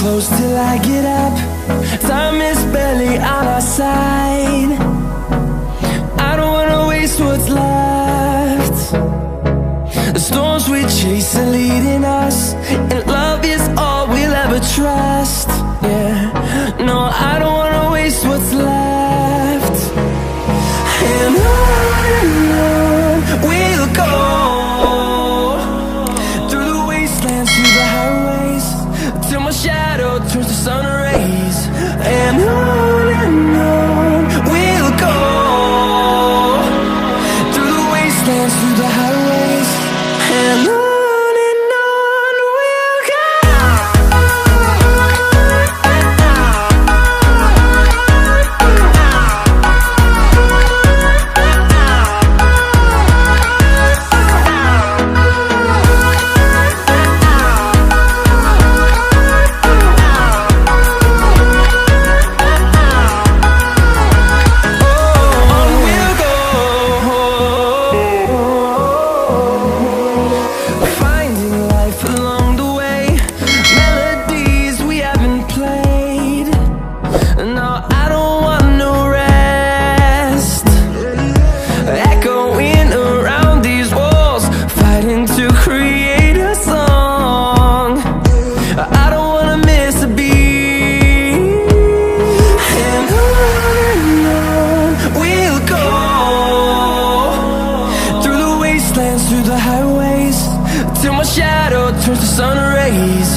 close till I get up. Time is barely on our side. I don't wanna waste what's left. The storms we chase are leading us, and love is all we'll ever trust. Yeah, no, I don't wanna waste what's left. And on we'll go, through the wastelands, through the highways, till my shadow turns to sun rays. And on we'll go, through the wastelands, through the highways, and on we'll go. Through the highways, till my shadow turns to sun rays.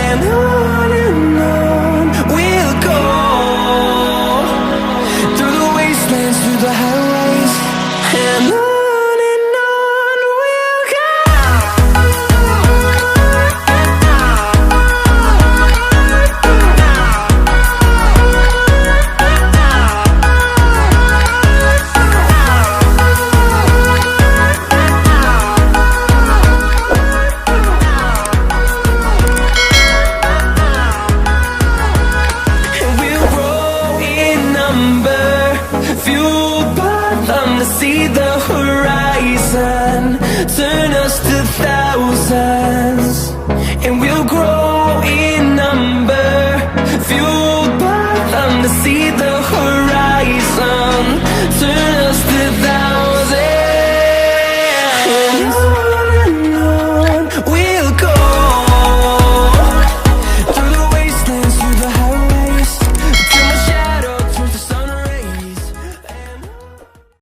And on we'll go, through the wastelands, through the highways, and on we'll go. Fueled by them to see the horizon, turn us to thousands, and we'll grow in number. Fueled by them to see the horizon.